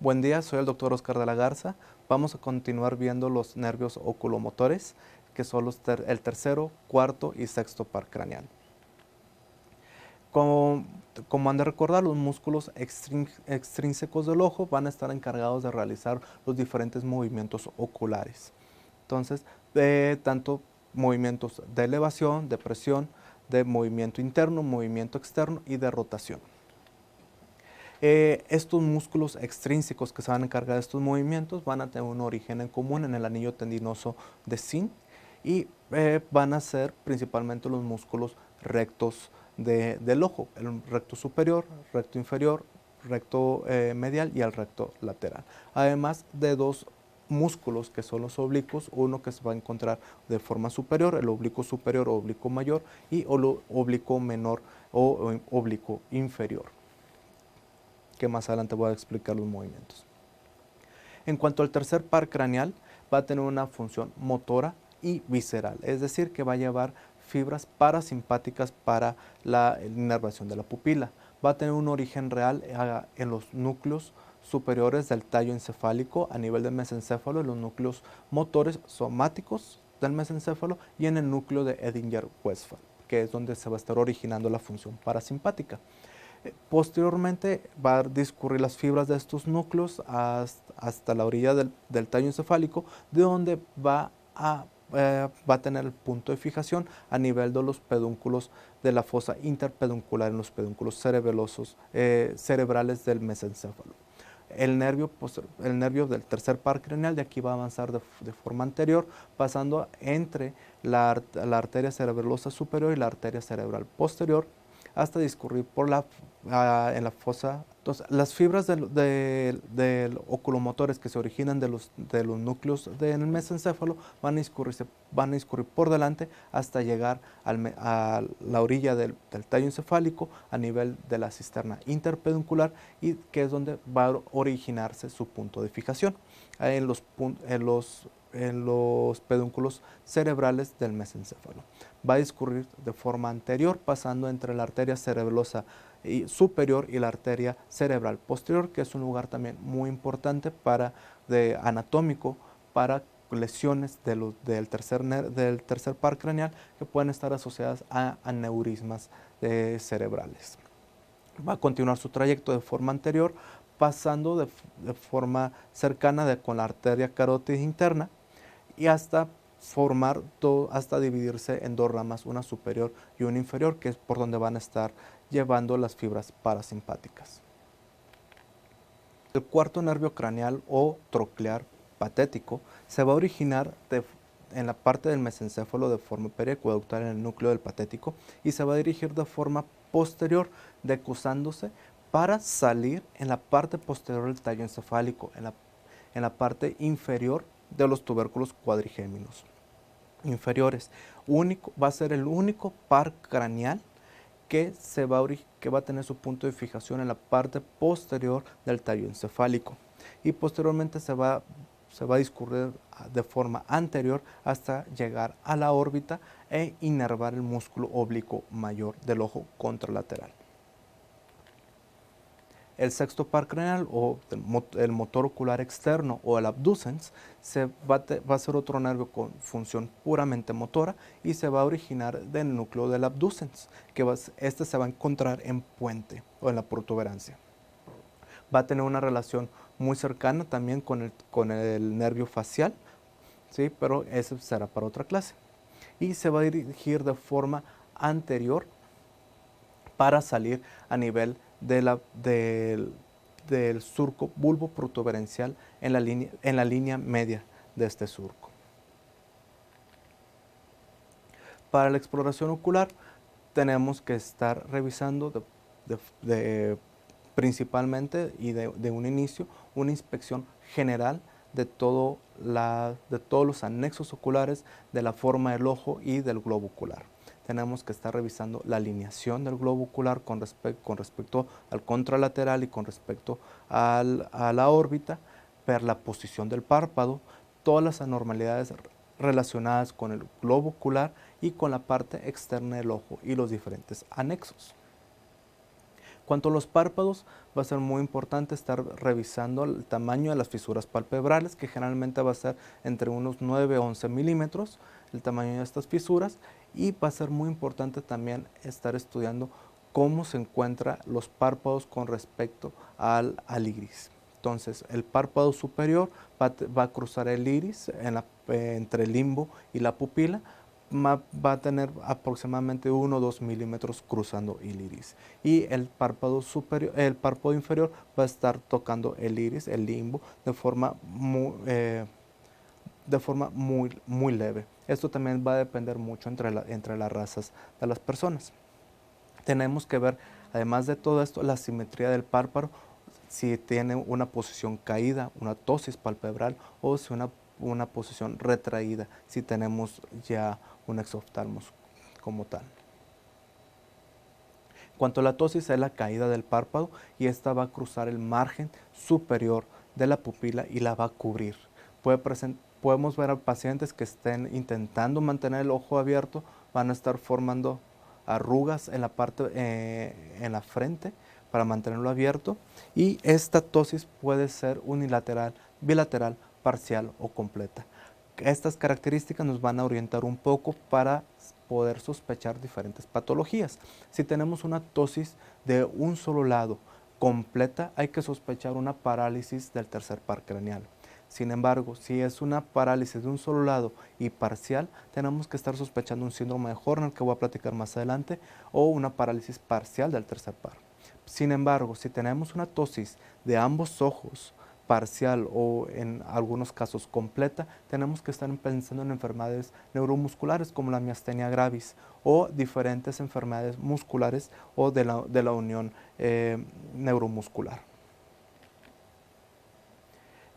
Buen día, soy el doctor Oscar de la Garza. Vamos a continuar viendo los nervios oculomotores, que son el tercero, cuarto y sexto par craneal. Como, como han de recordar, los músculos extrínsecos del ojo van a estar encargados de realizar los diferentes movimientos oculares. Entonces, tanto movimientos de elevación, de presión, de movimiento interno, movimiento externo y de rotación. Estos músculos extrínsecos que se van a encargar de estos movimientos van a tener un origen en común en el anillo tendinoso de Sinn y van a ser principalmente los músculos rectos del ojo, el recto superior, recto inferior, recto medial y el recto lateral. Además de dos músculos que son los oblicuos, uno que se va a encontrar de forma superior, el oblicuo superior o oblicuo mayor, y el oblicuo menor o oblicuo inferior, que más adelante voy a explicar los movimientos. En cuanto al tercer par craneal, va a tener una función motora y visceral, es decir, que va a llevar fibras parasimpáticas para la inervación de la pupila. Va a tener un origen real en los núcleos superiores del tallo encefálico a nivel del mesencéfalo, en los núcleos motores somáticos del mesencéfalo y en el núcleo de Edinger-Westphal, que es donde se va a estar originando la función parasimpática. Posteriormente va a discurrir las fibras de estos núcleos hasta la orilla del tallo encefálico, de donde va a tener el punto de fijación a nivel de los pedúnculos de la fosa interpeduncular, en los pedúnculos cerebrales del mesencéfalo. El nervio del tercer par craneal de aquí va a avanzar de forma anterior, pasando entre la arteria cerebrosa superior y la arteria cerebral posterior, hasta discurrir en la fosa. Entonces, las fibras del oculomotores que se originan de los núcleos del mesencéfalo van a discurrir por delante hasta llegar a la orilla del tallo encefálico a nivel de la cisterna interpeduncular, y que es donde va a originarse su punto de fijación, en los pedúnculos cerebrales del mesencéfalo. Va a discurrir de forma anterior, pasando entre la arteria cerebrosa superior y la arteria cerebral posterior, que es un lugar también muy importante anatómico para lesiones del tercer par craneal que pueden estar asociadas a aneurismas cerebrales. Va a continuar su trayecto de forma anterior, pasando de forma cercana con la arteria carótida interna y hasta dividirse en dos ramas, una superior y una inferior, que es por donde van a estar llevando las fibras parasimpáticas. El cuarto nervio craneal o troclear patético se va a originar en la parte del mesencéfalo de forma periacueductal en el núcleo del patético y se va a dirigir de forma posterior, decusándose para salir en la parte posterior del tallo encefálico, en la parte inferior de los tubérculos cuadrigéminos inferiores. Va a ser el único par craneal que va a tener su punto de fijación en la parte posterior del tallo encefálico, y posteriormente se va a discurrir de forma anterior hasta llegar a la órbita e inervar el músculo oblicuo mayor del ojo contralateral. El sexto par craneal o el motor ocular externo o el abducens va a ser otro nervio con función puramente motora y se va a originar del núcleo del abducens, que este se va a encontrar en puente o en la protuberancia. Va a tener una relación muy cercana también con el nervio facial, ¿sí? Pero eso será para otra clase. Y se va a dirigir de forma anterior para salir a nivel del surco bulbo protuberencial en la línea media de este surco. Para la exploración ocular tenemos que estar revisando principalmente y de un inicio una inspección general de todos los anexos oculares, de la forma del ojo y del globo ocular. Tenemos que estar revisando la alineación del globo ocular con respecto al contralateral y con respecto a la órbita, ver la posición del párpado, todas las anormalidades relacionadas con el globo ocular y con la parte externa del ojo y los diferentes anexos. Cuanto a los párpados, va a ser muy importante estar revisando el tamaño de las fisuras palpebrales, que generalmente va a ser entre unos 9 o 11 milímetros, el tamaño de estas fisuras, y va a ser muy importante también estar estudiando cómo se encuentran los párpados con respecto al iris. Entonces, el párpado superior va a cruzar el iris entre el limbo y la pupila, va a tener aproximadamente 1 o 2 milímetros cruzando el iris, y el párpado inferior va a estar tocando el iris, el limbo, de forma muy leve. Esto también va a depender mucho entre las razas de las personas. Tenemos que ver, además de todo esto, la simetría del párpado, si tiene una posición caída, una ptosis palpebral, o si una posición retraída, si tenemos ya un exoftalmos como tal. En cuanto a la ptosis, es la caída del párpado, y esta va a cruzar el margen superior de la pupila y la va a cubrir. Podemos ver a pacientes que estén intentando mantener el ojo abierto, van a estar formando arrugas en la frente para mantenerlo abierto, y esta ptosis puede ser unilateral, bilateral, parcial o completa. Estas características nos van a orientar un poco para poder sospechar diferentes patologías. Si tenemos una ptosis de un solo lado completa, hay que sospechar una parálisis del tercer par craneal. Sin embargo, si es una parálisis de un solo lado y parcial, tenemos que estar sospechando un síndrome de Horner, que voy a platicar más adelante, o una parálisis parcial del tercer par. Sin embargo, si tenemos una ptosis de ambos ojos, parcial o en algunos casos completa, tenemos que estar pensando en enfermedades neuromusculares como la miastenia gravis, o diferentes enfermedades musculares o de la unión neuromuscular.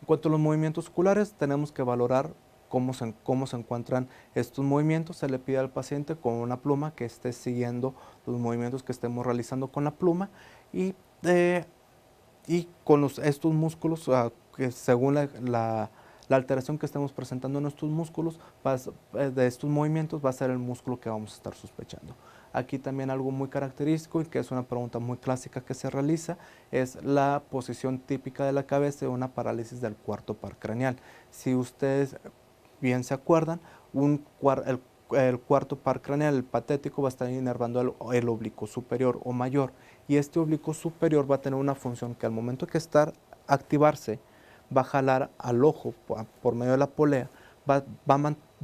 En cuanto a los movimientos oculares, tenemos que valorar cómo se encuentran estos movimientos. Se le pide al paciente con una pluma que esté siguiendo los movimientos que estemos realizando con la pluma, y con estos músculos, que según la alteración que estemos presentando en estos músculos, de estos movimientos, va a ser el músculo que vamos a estar sospechando. Aquí también algo muy característico, y que es una pregunta muy clásica que se realiza, es la posición típica de la cabeza de una parálisis del cuarto par craneal. Si ustedes bien se acuerdan, el cuarto par craneal, el patético, va a estar inervando el oblicuo superior o mayor, y este oblicuo superior va a tener una función que al momento que activarse, va a jalar al ojo por medio de la polea, va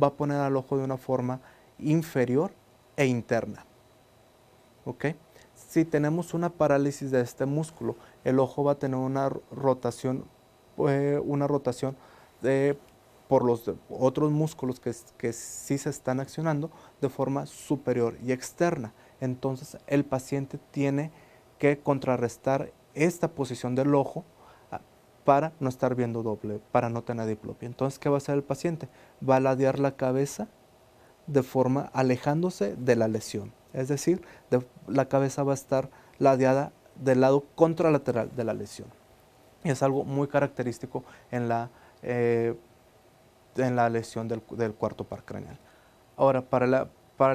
a poner al ojo de una forma inferior e interna. ¿Okay? Si tenemos una parálisis de este músculo, el ojo va a tener una rotación por los otros músculos que sí se están accionando de forma superior y externa. Entonces el paciente tiene que contrarrestar esta posición del ojo para no estar viendo doble, para no tener diplopia. Entonces, ¿qué va a hacer el paciente? Va a ladear la cabeza de forma alejándose de la lesión. Es decir, la cabeza va a estar ladeada del lado contralateral de la lesión. Y es algo muy característico en la lesión del cuarto par craneal. Ahora, para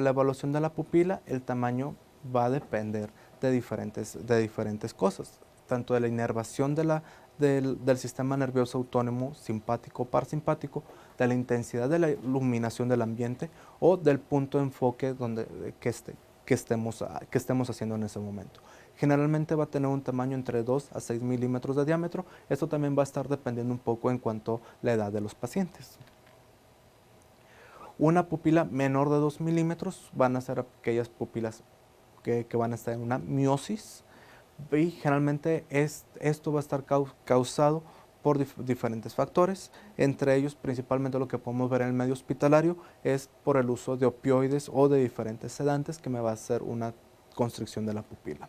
la evaluación de la pupila, el tamaño va a depender de diferentes cosas, tanto de la inervación del sistema nervioso autónomo simpático o parasimpático, de la intensidad de la iluminación del ambiente, o del punto de enfoque que estemos haciendo en ese momento. Generalmente va a tener un tamaño entre 2 a 6 milímetros de diámetro. Esto también va a estar dependiendo un poco en cuanto a la edad de los pacientes. Una pupila menor de 2 milímetros van a ser aquellas pupilas que van a estar en una miosis, y generalmente esto va a estar causado por diferentes factores. Entre ellos, principalmente lo que podemos ver en el medio hospitalario, es por el uso de opioides o de diferentes sedantes, que me va a hacer una constricción de la pupila.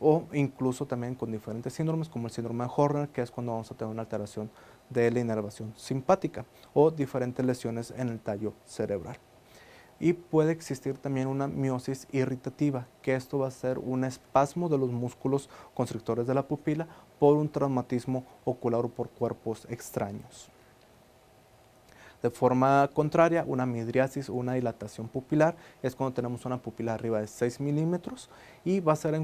O incluso también con diferentes síndromes, como el síndrome de Horner, que es cuando vamos a tener una alteración de la inervación simpática, o diferentes lesiones en el tallo cerebral. Y puede existir también una miosis irritativa, que esto va a ser un espasmo de los músculos constrictores de la pupila por un traumatismo ocular o por cuerpos extraños. De forma contraria, una midriasis o una dilatación pupilar es cuando tenemos una pupila arriba de 6 milímetros y va a ser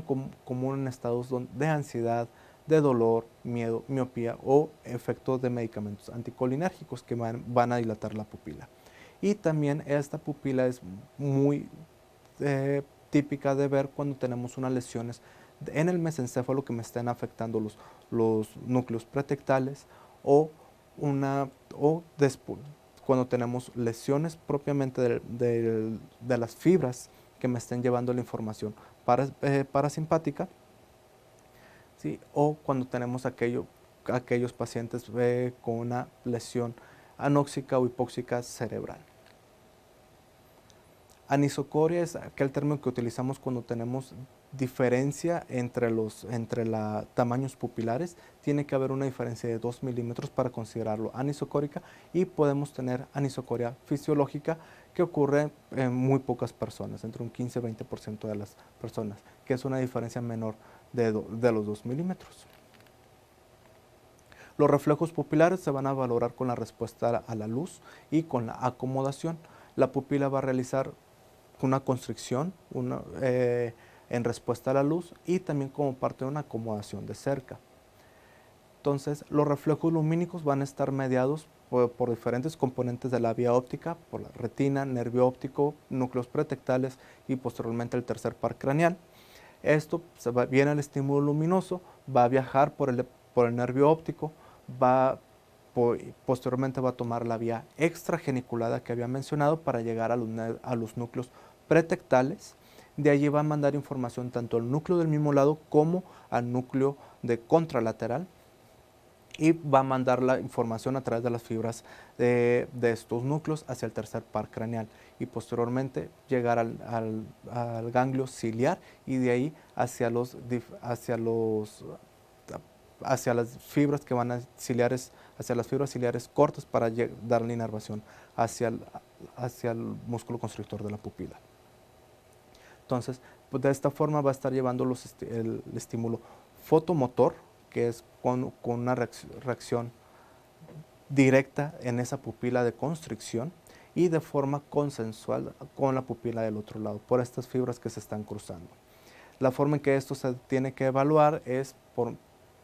común en estados de ansiedad, de dolor, miedo, miopía o efectos de medicamentos anticolinérgicos que van a dilatar la pupila. Y también esta pupila es muy típica de ver cuando tenemos unas lesiones en el mesencéfalo que me estén afectando los núcleos pretectales o, cuando tenemos lesiones propiamente de las fibras que me estén llevando la información parasimpática, ¿sí? O cuando tenemos aquellos pacientes con una lesión anóxica o hipóxica cerebral. Anisocoria es aquel término que utilizamos cuando tenemos diferencia entre los tamaños pupilares. Tiene que haber una diferencia de 2 milímetros para considerarlo anisocórica y podemos tener anisocoria fisiológica que ocurre en muy pocas personas, entre un 15 y 20% de las personas, que es una diferencia menor de los 2 milímetros. Los reflejos pupilares se van a valorar con la respuesta a la luz y con la acomodación. La pupila va a realizar una constricción en respuesta a la luz y también como parte de una acomodación de cerca. Entonces, los reflejos lumínicos van a estar mediados por diferentes componentes de la vía óptica, por la retina, nervio óptico, núcleos pretectales y posteriormente el tercer par craneal. Esto viene el estímulo luminoso, va a viajar por el nervio óptico, posteriormente va a tomar la vía extrageniculada que había mencionado para llegar a los núcleos pretectales. De allí va a mandar información tanto al núcleo del mismo lado como al núcleo de contralateral y va a mandar la información a través de las fibras de estos núcleos hacia el tercer par craneal y posteriormente llegar al ganglio ciliar y de ahí hacia las fibras que van hacia las fibras ciliares cortas para darle inervación hacia el músculo constrictor de la pupila. Entonces, pues de esta forma va a estar llevando el estímulo fotomotor, que es con una reacción directa en esa pupila de constricción y de forma consensual con la pupila del otro lado, por estas fibras que se están cruzando. La forma en que esto se tiene que evaluar es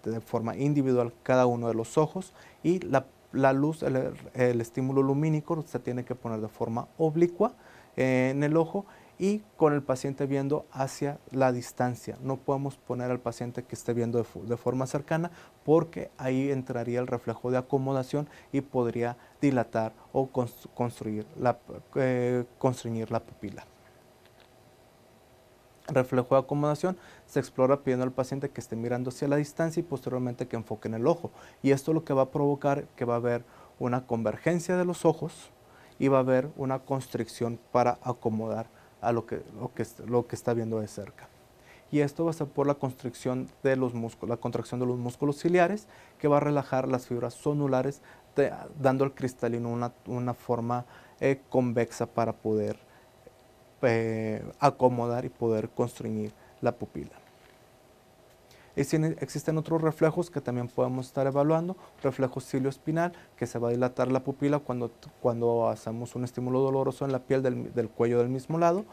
de forma individual cada uno de los ojos y la luz, el estímulo lumínico se tiene que poner de forma oblicua en el ojo y con el paciente viendo hacia la distancia. No podemos poner al paciente que esté viendo de forma cercana porque ahí entraría el reflejo de acomodación y podría dilatar o constreñir la pupila. Reflejo de acomodación se explora pidiendo al paciente que esté mirando hacia la distancia y posteriormente que enfoque en el ojo. Y esto lo que va a provocar que va a haber una convergencia de los ojos y va a haber una constricción para acomodar a lo que está viendo de cerca. Y esto va a ser por la constricción de los músculos, la contracción de los músculos ciliares que va a relajar las fibras zonulares, dando al cristalino una forma convexa para poder acomodar y poder constreñir la pupila. Existen otros reflejos que también podemos estar evaluando, reflejo cilioespinal, que se va a dilatar la pupila cuando hacemos un estímulo doloroso en la piel del cuello del mismo lado,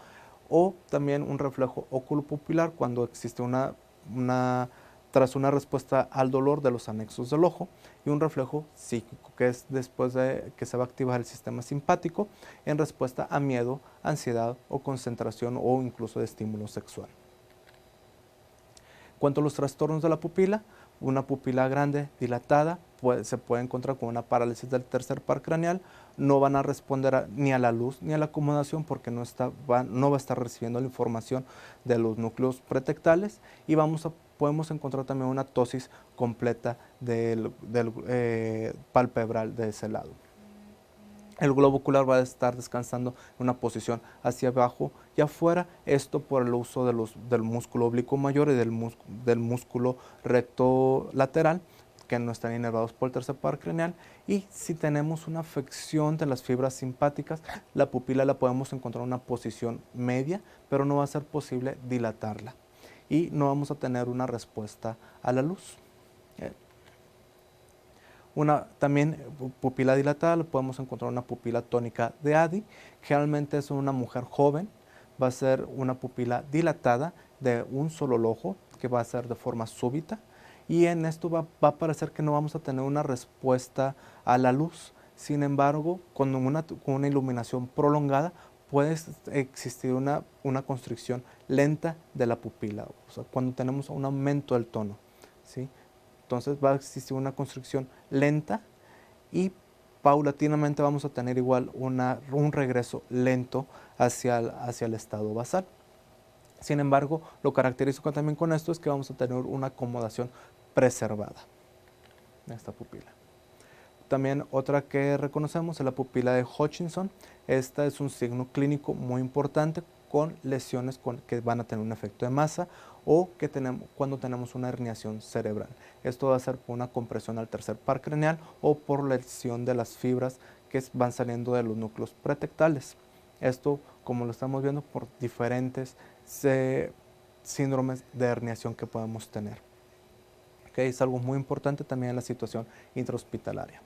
o también un reflejo oculopupilar cuando existe tras una respuesta al dolor de los anexos del ojo, y un reflejo psíquico, que es después de que se va a activar el sistema simpático en respuesta a miedo, ansiedad o concentración o incluso de estímulo sexual. En cuanto a los trastornos de la pupila, una pupila grande, dilatada, se puede encontrar con una parálisis del tercer par craneal. No van a responder ni a la luz ni a la acomodación porque no va a estar recibiendo la información de los núcleos pretectales y podemos encontrar también una ptosis completa del palpebral de ese lado. El globo ocular va a estar descansando en una posición hacia abajo y afuera, esto por el uso del músculo oblicuo mayor y del músculo recto lateral, que no están inervados por el tercer par craneal. Y si tenemos una afección de las fibras simpáticas, la pupila la podemos encontrar en una posición media, pero no va a ser posible dilatarla y no vamos a tener una respuesta a la luz. También pupila dilatada, lo podemos encontrar una pupila tónica de Addy. Generalmente es una mujer joven, va a ser una pupila dilatada de un solo ojo, que va a ser de forma súbita, y en esto va a parecer que no vamos a tener una respuesta a la luz. Sin embargo, con una iluminación prolongada puede existir una constricción lenta de la pupila, o sea, cuando tenemos un aumento del tono, ¿sí? Entonces va a existir una constricción lenta y paulatinamente vamos a tener igual un regreso lento hacia el estado basal. Sin embargo, lo característico también con esto es que vamos a tener una acomodación preservada en esta pupila. También otra que reconocemos es la pupila de Hutchinson. Esta es un signo clínico muy importante con lesiones que van a tener un efecto de masa o cuando tenemos una herniación cerebral. Esto va a ser por una compresión al tercer par craneal o por lesión de las fibras que van saliendo de los núcleos pretectales. Esto, como lo estamos viendo, por diferentes síndromes de herniación que podemos tener. ¿Okay? Es algo muy importante también en la situación intrahospitalaria.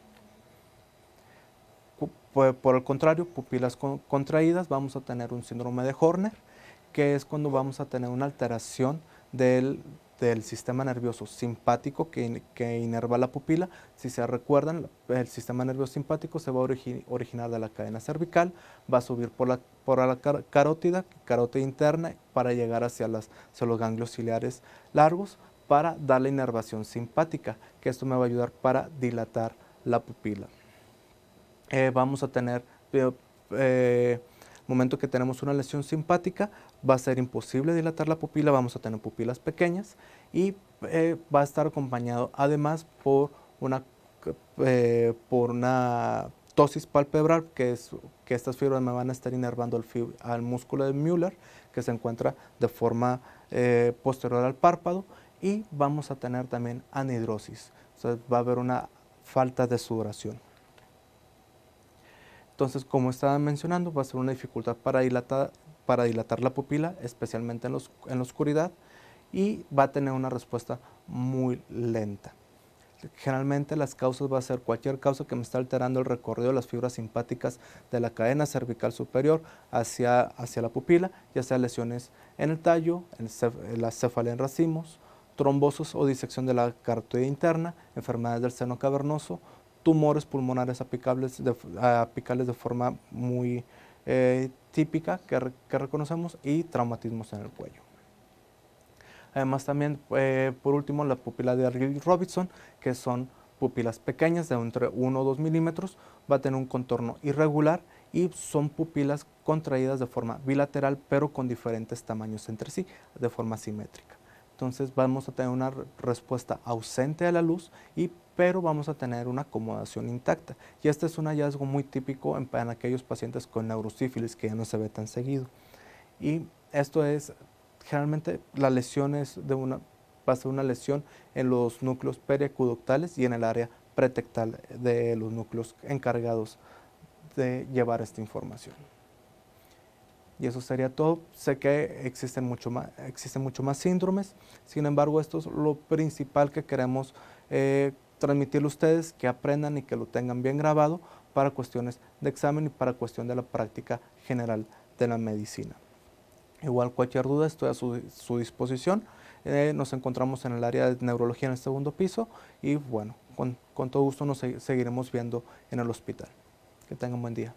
Por el contrario, pupilas contraídas, vamos a tener un síndrome de Horner, que es cuando vamos a tener una alteración del sistema nervioso simpático que inerva la pupila. Si se recuerdan, el sistema nervioso simpático se va a originar de la cadena cervical, va a subir por la carótida interna para llegar hacia los ganglios ciliares largos para dar la inervación simpática, que esto me va a ayudar para dilatar la pupila. Vamos a tener, momento que tenemos una lesión simpática, va a ser imposible dilatar la pupila, vamos a tener pupilas pequeñas y va a estar acompañado además por una ptosis palpebral, que estas fibras me van a estar inervando al músculo de Müller, que se encuentra de forma posterior al párpado, y vamos a tener también anhidrosis, o sea, va a haber una falta de sudoración. Entonces, como estaba mencionando, va a ser una dificultad para dilatar la pupila, especialmente en la oscuridad, y va a tener una respuesta muy lenta. Generalmente las causas va a ser cualquier causa que me está alterando el recorrido de las fibras simpáticas de la cadena cervical superior hacia la pupila, ya sea lesiones en el tallo, en la cefalea en racimos, trombosis o disección de la carótida interna, enfermedades del seno cavernoso, tumores pulmonares apicales de forma muy típica que reconocemos, y traumatismos en el cuello. Además también, por último, la pupila de Argyll-Robertson, que son pupilas pequeñas de entre 1 o 2 milímetros, va a tener un contorno irregular y son pupilas contraídas de forma bilateral, pero con diferentes tamaños entre sí, de forma simétrica. Entonces vamos a tener una respuesta ausente a la luz, pero vamos a tener una acomodación intacta. Y este es un hallazgo muy típico en aquellos pacientes con neurosífilis, que ya no se ve tan seguido. Y esto es, generalmente la lesión va a ser una lesión en los núcleos periacuductales y en el área pretectal de los núcleos encargados de llevar esta información. Y eso sería todo. Sé que existen mucho más síndromes, sin embargo, esto es lo principal que queremos transmitirle a ustedes, que aprendan y que lo tengan bien grabado para cuestiones de examen y para cuestión de la práctica general de la medicina. Igual cualquier duda estoy a su disposición. Nos encontramos en el área de neurología en el segundo piso y bueno, con todo gusto nos seguiremos viendo en el hospital. Que tengan buen día.